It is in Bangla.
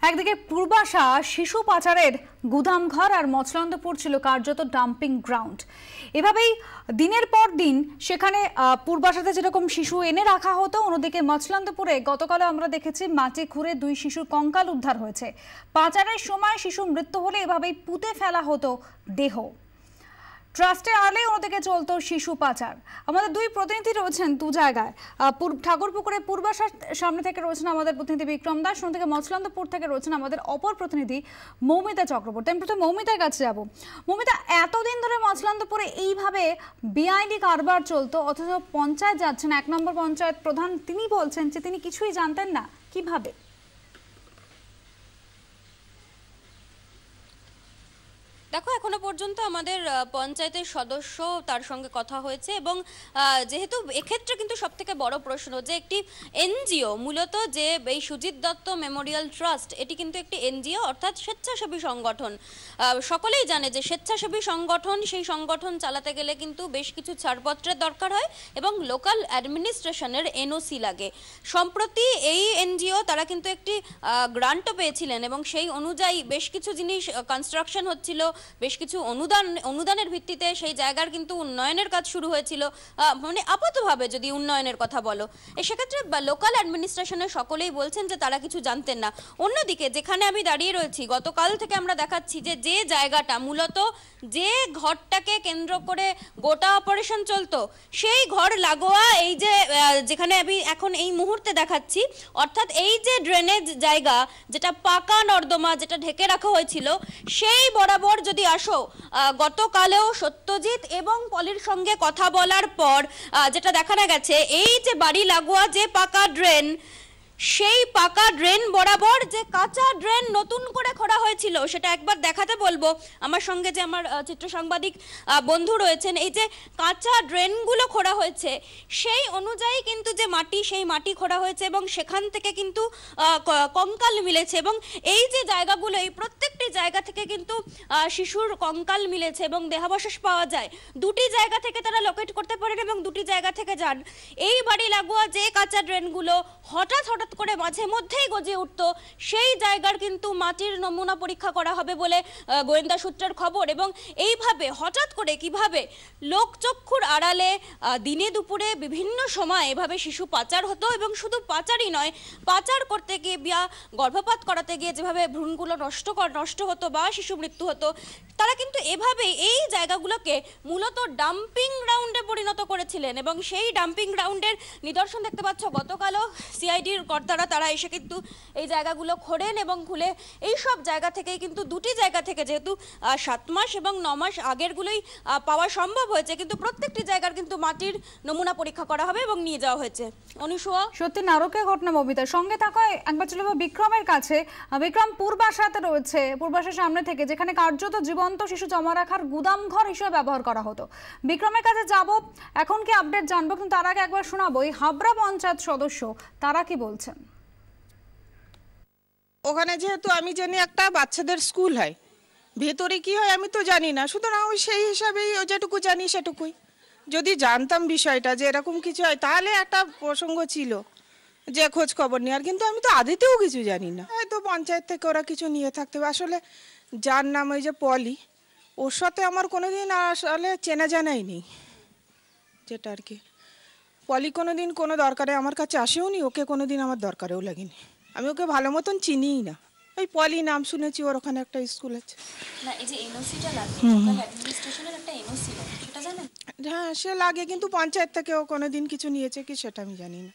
একদিকে পূর্বাশা শিশু পাচারের গুদামঘর আর মচলন্দপুর ছিল কার্যত ডাম্পিং গ্রাউন্ড। এভাবেই দিনের পর দিন সেখানে পূর্বাশাতে যেরকম শিশু এনে রাখা হতো, অন্যদিকে মচলন্দপুরে গতকাল আমরা দেখেছি মাটি খুঁড়ে 2 শিশুর কঙ্কাল উদ্ধার হয়েছে। পাচারের সময় শিশু মৃত্যু হলে এভাবেই পুঁতে ফেলা হতো দেহ। ট্রাস্টে আলে ওদিকে চলতো শিশু পাচার। আমাদের 2 প্রতিনিধি রয়েছেন 2 জায়গায়। ঠাকুরপুকুরে পূর্বাশার সামনে থেকে রয়েছেন আমাদের প্রতিনিধি বিক্রম দাস, অন্যদিকে মচলন্দপুর থেকে রয়েছেন আমাদের অপর প্রতিনিধি মৌমিতা চক্রবর্তী। আমি প্রথমে মৌমিতার কাছে যাব। মৌমিতা, এতদিন ধরে মচলন্দপুরে এইভাবে বেআইনি কারবার চলতো, অথচ পঞ্চায়েত যাচ্ছেন, 1 নম্বর পঞ্চায়েত প্রধান তিনি বলছেন যে তিনি কিছুই জানতেন না, কিভাবে? দেখো, এখনো পর্যন্ত আমাদের পঞ্চায়েতের সদস্য তার সঙ্গে কথা হয়েছে এবং যেহেতু এক্ষেত্রে কিন্তু সবথেকে বড় প্রশ্ন যে একটি এনজিও, মূলত যে এই সুজিত দত্ত মেমোরিয়াল ট্রাস্ট, এটি কিন্তু একটি এনজিও অর্থাৎ স্বেচ্ছাসেবী সংগঠন। সকলেই জানে যে স্বেচ্ছাসেবী সংগঠন, সেই সংগঠন চালাতে গেলে কিন্তু বেশ কিছু ছাড়পত্রের দরকার হয় এবং লোকাল অ্যাডমিনিস্ট্রেশনের এনওসি লাগে। সম্প্রতি এই এনজিও তারা কিন্তু একটি গ্রান্টও পেয়েছিলেন এবং সেই অনুযায়ী বেশ কিছু জিনিস কনস্ট্রাকশন হচ্ছিল, বেশ কিছু অনুদানের ভিত্তিতে সেই জায়গার কিন্তু উন্নয়নের কাজ শুরু হয়েছিল। মানে আপাতভাবে যদি উন্নয়নের কথা বলো, সেক্ষেত্রে লোকাল অ্যাডমিনিস্ট্রেশনের সকলেই বলছেন যে তারা কিছু জানতেন না। অন্যদিকে যেখানে আমি দাঁড়িয়ে রয়েছি, গতকাল থেকে আমরা দেখাচ্ছি যে যে জায়গাটা মূলত যে ঘরটাকে কেন্দ্র করে গোটা অপারেশন চলতো, সেই ঘর লাগোয়া এই যে যেখানে আমি এখন এই মুহূর্তে দেখাচ্ছি, অর্থাৎ এই যে ড্রেনেজ জায়গা, যেটা পাকা নর্দমা, যেটা ঢেকে রাখা হয়েছিল, সেই বরাবর যদি আসো, গতকালেও সত্যজিৎ এবং পলির সঙ্গে কথা বলার পর যেটা দেখানো গেছে, এই যে বাড়ি লাগোয়া যে পাকা ড্রেন, সেই পাকা ড্রেন বরাবর যে কাঁচা ড্রেন নতুন করে খোঁড়া হয়েছিল, সেটা একবার দেখাতে বলবো। আমার সঙ্গে যে আমার চিত্র সাংবাদিক বন্ধু রয়েছেন, এই যে কাঁচা ড্রেনগুলো খোঁড়া হয়েছে, সেই অনুযায়ী কিন্তু যে মাটি, সেই মাটি খোঁড়া হয়েছে এবং সেখান থেকে কিন্তু কঙ্কাল মিলেছে। এবং এই যে জায়গাগুলো, এই প্রত্যেকটি জায়গা থেকে কিন্তু শিশুর কঙ্কাল মিলেছে এবং দেহাবশেষ পাওয়া যায়। 2টি জায়গা থেকে তারা লোকেট করতে পারেন এবং 2টি জায়গা থেকে যান। এই বাড়ি লাগোয়া যে কাঁচা ড্রেনগুলো হঠাৎ করে মাঝে মধ্যেই গজে উঠতো, সেই জায়গার কিন্তু মাটির নমুনা পরীক্ষা করা হবে বলে গোয়েন্দা সূত্রের খবর। এবং এইভাবে হঠাৎ করে কিভাবে লোকচক্ষুর আড়ালে দিনে দুপুরে বিভিন্ন সময় এভাবে শিশু পাচার হতো, এবং শুধু পাচারই নয়, পাচার করতে গিয়ে বা গর্ভপাত করাতে গিয়ে যেভাবে ভ্রূণগুলো নষ্ট হতো বা শিশু মৃত্যু হতো, তারা কিন্তু এভাবে এই জায়গাগুলোকে মূলত ডাম্পিং গ্রাউন্ডে পরিণত করেছিলেন। এবং সেই ডাম্পিং গ্রাউন্ডের নিদর্শন দেখতে পাচ্ছ, গতকালও সিআইডির কর্তারা তারা এসে কিন্তু এই জায়গাগুলো খোঁড়েন এবং খুলে এই সব জায়গা থেকেই কিন্তু 2টি জায়গা থেকে, যেহেতু 7 মাস এবং 9 মাস আগেরগুলোই পাওয়া সম্ভব হয়েছে, কিন্তু প্রত্যেকটি জায়গার কিন্তু মাটির নমুনা পরীক্ষা করা হবে এবং নিয়ে যাওয়া হয়েছে। অনুসুয়া, সত্যি নারকীয় ঘটনা। মবিতার সঙ্গে থাকা একবার চলে বিক্রমের কাছে। বিক্রম, পূর্বাশাতে রয়েছে, পূর্বাশার সামনে থেকে যেখানে কার্যত জীবন্ত শিশু জমা রাখার গুদামঘর হিসেবে ব্যবহার করা হতো। বিক্রমের কাছে যাব, এখন কি আপডেট জানবো, কিন্তু তার আগে একবার শোনাবো এই হাবড়া পঞ্চায়েত সদস্য তারা কি বলছেন। ওখানে যেহেতু আমি জানি একটা বাচ্চাদের স্কুল হয়, ভেতরে কি হয় আমি তো জানি না, সুতরাং ওই সেই হিসাবেই যেটুকু জানি সেটুকুই। যদি জানতাম বিষয়টা যে এরকম কিছু হয়, তাহলে একটা প্রসঙ্গ ছিল যে খোঁজ খবর নেওয়ার, কিন্তু আমি তো আদেতেও কিছু জানি না। হয়তো পঞ্চায়েত থেকে ওরা কিছু নিয়ে থাকতে হবে। আসলে যার নাম ওই যে পলি, ওর সাথে আমার কোনোদিন আসলে চেনা জানাই নেই, যেটা আর কি। পলি কোনোদিন কোনো দরকারে আমার কাছে আসেও নি, ওকে কোনোদিন আমার দরকারেও লাগেনি। আমি ওকে ভালো মতন চিনিই না। ওই পলি নাম শুনেছি, ওর ওখানে একটা স্কুল আছে। না, এই যে এনওসিটা লাগে, অ্যাডমিনিস্ট্রেশনের একটা এনওসি লাগে, সেটা জানেন? হ্যাঁ, সে লাগে, কিন্তু পঞ্চায়েত থেকে ও কোনোদিন কিছু নিয়েছে কি সেটা আমি জানি না।